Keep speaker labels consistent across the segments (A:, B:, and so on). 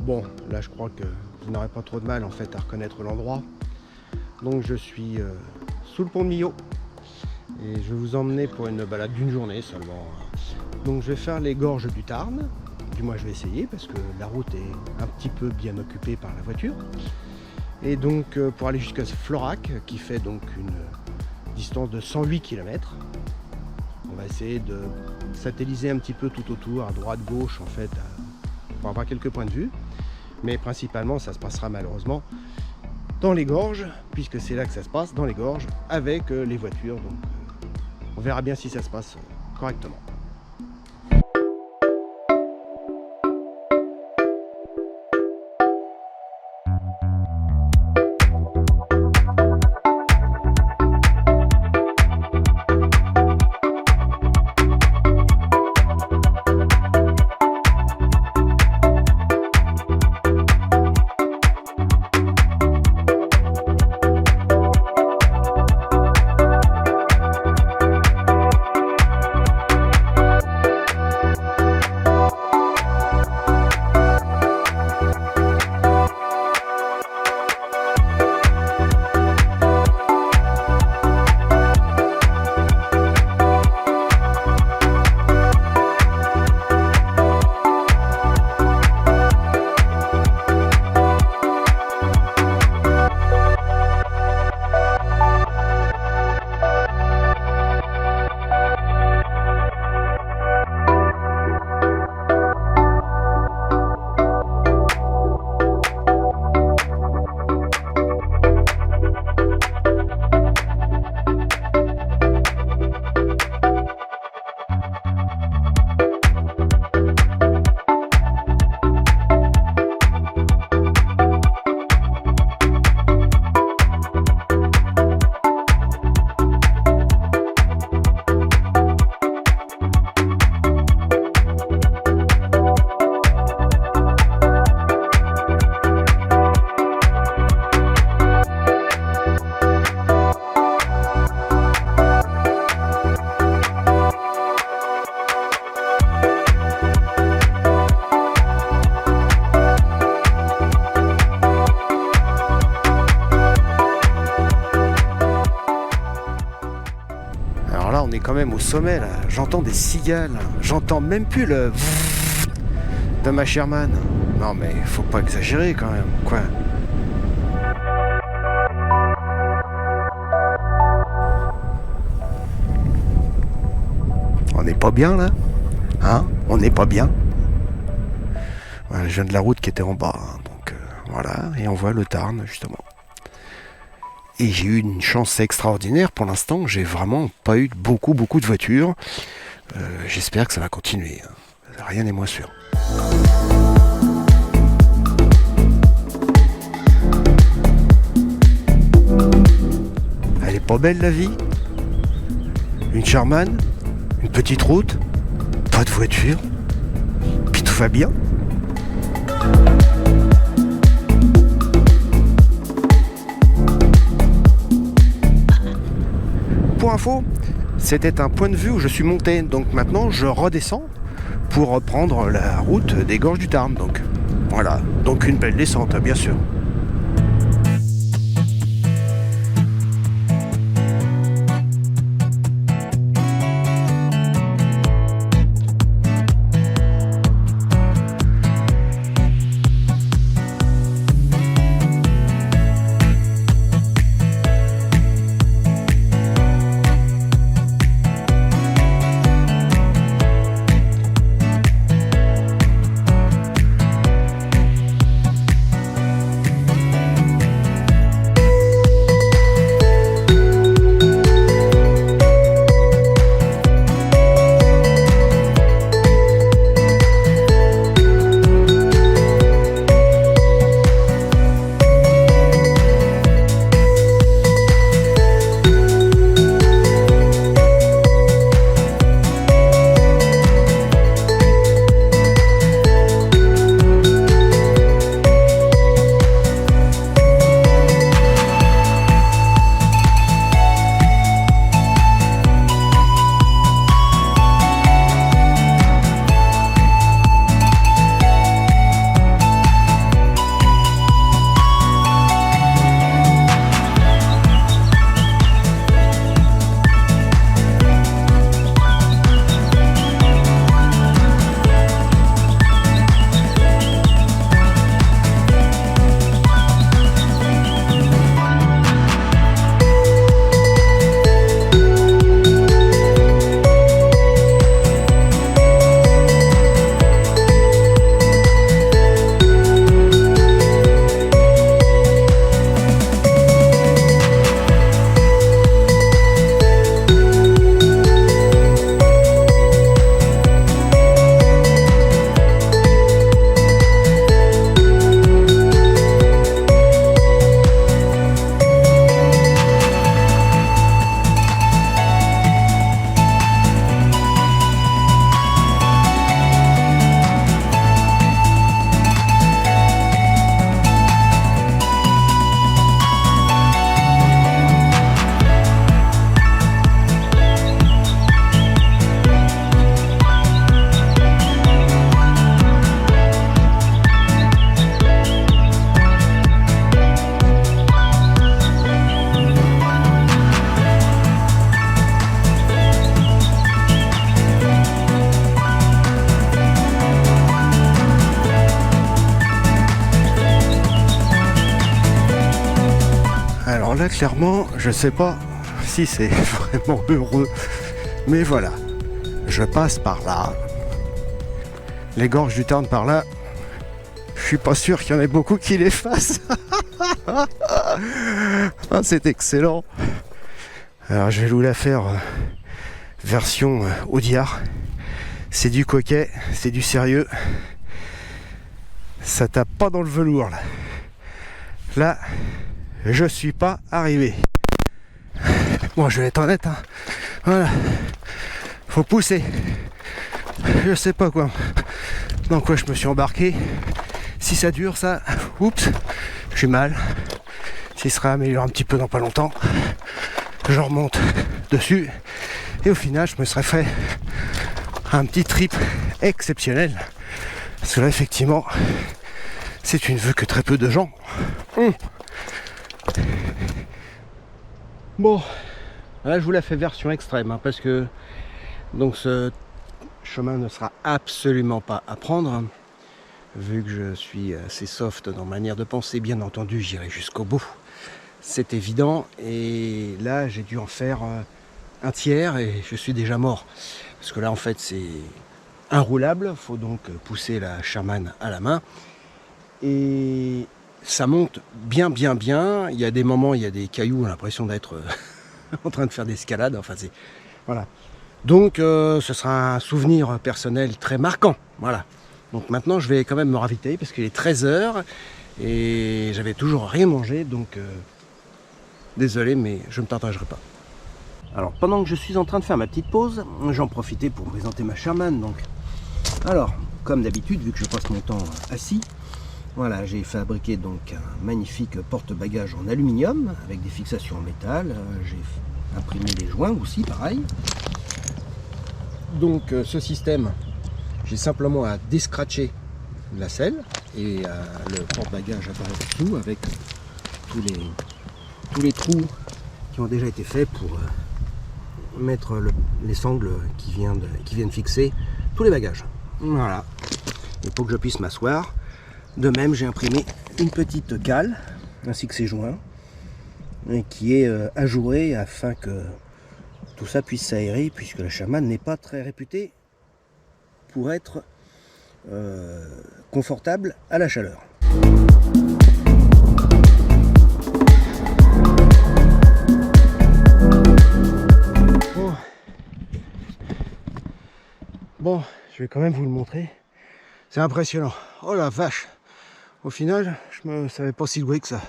A: Bon, là je crois que vous n'aurez pas trop de mal en fait à reconnaître l'endroit. Donc je suis sous le pont de Millau et je vais vous emmener pour une balade d'une journée seulement. Donc je vais faire les gorges du Tarn, du moins je vais essayer parce que la route est un petit peu bien occupée par la voiture. Et donc pour aller jusqu'à Florac qui fait donc une distance de 108 km. On va essayer de satelliser un petit peu tout autour, à droite, gauche en fait, pour avoir quelques points de vue. Mais principalement ça se passera malheureusement dans les gorges, puisque c'est là que ça se passe, dans les gorges, avec les voitures. Donc on verra bien si ça se passe correctement. On est quand même au sommet là, j'entends des cigales, j'entends même plus le de ma Sherman. Non mais faut pas exagérer quand même, quoi. On n'est pas bien là, hein? On n'est pas bien. Voilà, je viens de la route qui était en bas, hein, donc voilà, et on voit le Tarn justement. Et j'ai eu une chance extraordinaire pour l'instant, j'ai vraiment pas eu beaucoup de voitures. J'espère que ça va continuer, hein. Rien n'est moins sûr. Elle est pas belle la vie? Une Sherman, une petite route, pas de voiture, puis tout va bien. Pour info, c'était un point de vue où je suis monté, donc maintenant je redescends pour reprendre la route des gorges du Tarn. Donc voilà, donc une belle descente bien sûr. Alors là, clairement, je sais pas si c'est vraiment heureux, mais voilà. Je passe par là. Les gorges du Tarn par là. Je suis pas sûr qu'il y en ait beaucoup qui les fassent. Ah, c'est excellent. Alors je vais vous la faire version Audiard. C'est du coquet, c'est du sérieux. Ça tape pas dans le velours là. Là, je suis pas arrivé. Bon, je vais être honnête, hein. Voilà. Faut pousser. Je sais pas quoi. Dans quoi je me suis embarqué. Si ça dure, ça, oups, j'ai mal. S'il sera amélioré un petit peu dans pas longtemps, je remonte dessus. Et au final, je me serais fait un petit trip exceptionnel. Parce que là, effectivement, c'est une vue que très peu de gens ont. Bon, là, je vous la fais version extrême, hein, parce que donc ce chemin ne sera absolument pas à prendre. Vu que je suis assez soft dans ma manière de penser, bien entendu, j'irai jusqu'au bout. C'est évident. Et là, j'ai dû en faire un tiers et je suis déjà mort. Parce que là, en fait, c'est inroulable. Il faut donc pousser la Sherman à la main. Et ça monte bien. Il y a des moments, il y a des cailloux, on a l'impression d'être en train de faire des escalades. Enfin, c'est... Voilà. Donc, ce sera un souvenir personnel très marquant. Voilà. Donc maintenant je vais quand même me ravitailler parce qu'il est 13h et j'avais toujours rien mangé, donc désolé mais je ne me partagerai pas. Alors pendant que je suis en train de faire ma petite pause, j'en profitais pour présenter ma Sherman. Donc. Alors, comme d'habitude, vu que je passe mon temps assis, voilà, j'ai fabriqué donc un magnifique porte-bagages en aluminium avec des fixations en métal. J'ai imprimé les joints aussi, pareil. Donc ce système, j'ai simplement à descratcher la selle et le porte-bagages apparaît dessous avec tous les trous qui ont déjà été faits pour mettre les sangles qui viennent fixer tous les bagages. Voilà. Et pour que je puisse m'asseoir, de même j'ai imprimé une petite cale ainsi que ses joints qui est ajourée afin que tout ça puisse s'aérer, puisque la Sherman n'est pas très réputée pour être confortable à la chaleur. Bon, je vais quand même vous le montrer. C'est impressionnant. Oh la vache! Au final, je me savais pas si loué que ça.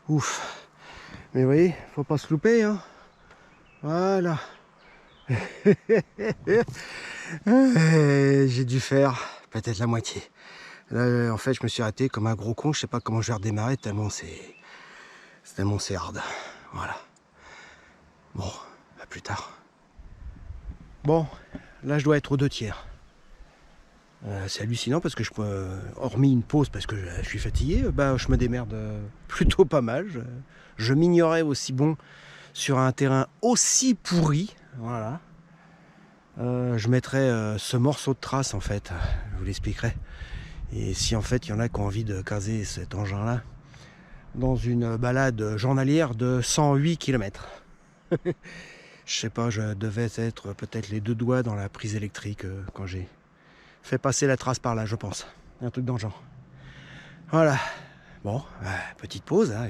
A: Ouf! Mais vous voyez, faut pas se louper, hein. Voilà. J'ai dû faire peut-être la moitié. Là, en fait, je me suis arrêté comme un gros con. Je sais pas comment je vais redémarrer tellement c'est hard. Voilà. Bon, à plus tard. Bon, là, je dois être aux 2/3. C'est hallucinant parce que hormis une pause parce que je suis fatigué, je me démerde plutôt pas mal. Je m'ignorais aussi bon sur un terrain aussi pourri. Voilà. Je mettrai ce morceau de trace en fait, je vous l'expliquerai. Et si en fait il y en a qui ont envie de caser cet engin là dans une balade journalière de 108 km. Je sais pas, je devais être peut-être les 2 doigts dans la prise électrique quand j'ai fait passer la trace par là, je pense. Un truc dans le genre. Voilà. Bon, petite pause, hein,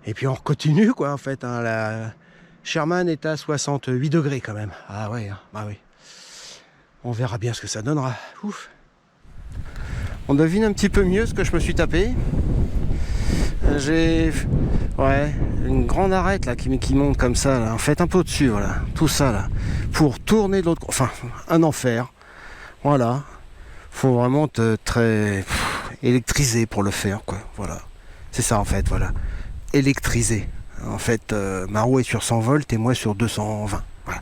A: et puis on continue quoi en fait. Hein, la Sherman est à 68 degrés quand même. Ah ouais, hein, bah oui. On verra bien ce que ça donnera. Ouf. On devine un petit peu mieux ce que je me suis tapé. J'ai une grande arête là qui monte comme ça, là. En fait un peu au-dessus, voilà. Tout ça là. Pour tourner de l'autre côté. Enfin, un enfer. Voilà. Faut vraiment être très électrisé pour le faire, quoi. Voilà. C'est ça en fait, voilà. Électrisé. En fait, ma roue est sur 100 volts et moi sur 220. Voilà.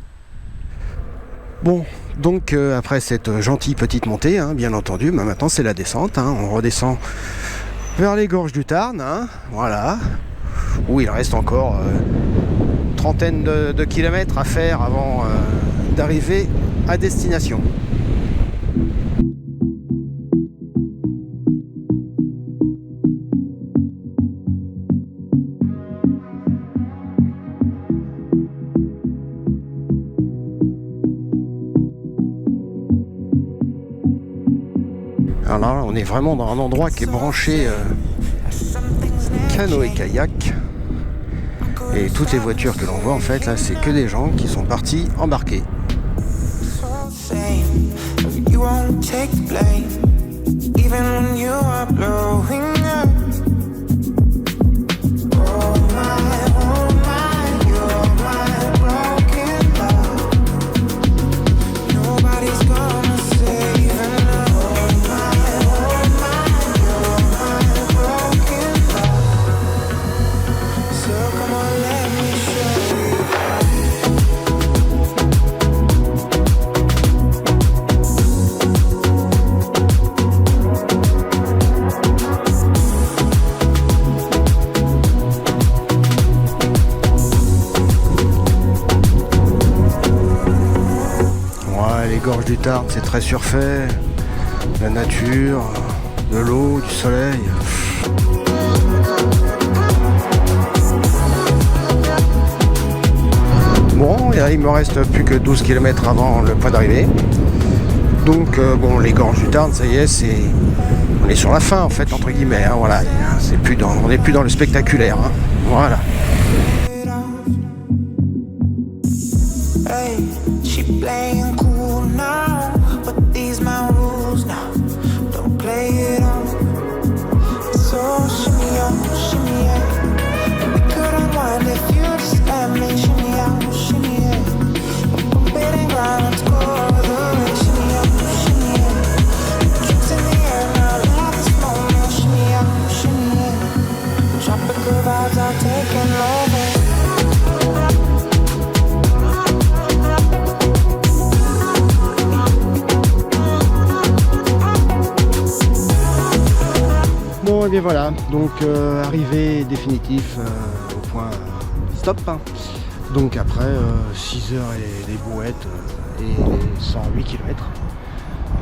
A: Bon, donc après cette gentille petite montée, hein, bien entendu, maintenant c'est la descente. Hein, on redescend vers les gorges du Tarn. Hein, voilà. Où il reste encore une trentaine de kilomètres à faire avant d'arriver à destination. Alors là, on est vraiment dans un endroit qui est branché canoë-kayak. Et toutes les voitures que l'on voit, en fait, là, c'est que des gens qui sont partis embarquer. Les gorges du Tarn, c'est très surfait, la nature, de l'eau, du soleil. Bon, et là, il me reste plus que 12 km avant le point d'arrivée. Donc bon, les gorges du Tarn, ça y est, on est sur la fin en fait, entre guillemets, hein, voilà. On n'est plus dans le spectaculaire, hein, voilà.
B: Playing cool now, but these my rules now. Don't play it on. So shimmy on, shimmy yeah. We could unwind if you just let me. Shimmy out, shimmy yeah. Bump it and grind, let's go the way. Shimmy out, shimmy yeah. Drinks in the air now, let this moment. Shimmy out, shimmy yeah. Tropical vibes are taking over.
A: Bon, et bien voilà, donc arrivée définitif au point stop. Donc après 6 heures et des brouettes et 108 km.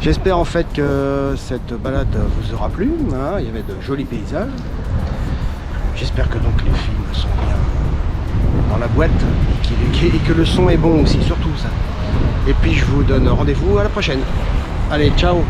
A: J'espère en fait que cette balade vous aura plu, hein, il y avait de jolis paysages. J'espère que donc les films sont bien dans la boîte et que le son est bon aussi, surtout ça. Et puis je vous donne rendez-vous à la prochaine. Allez, ciao!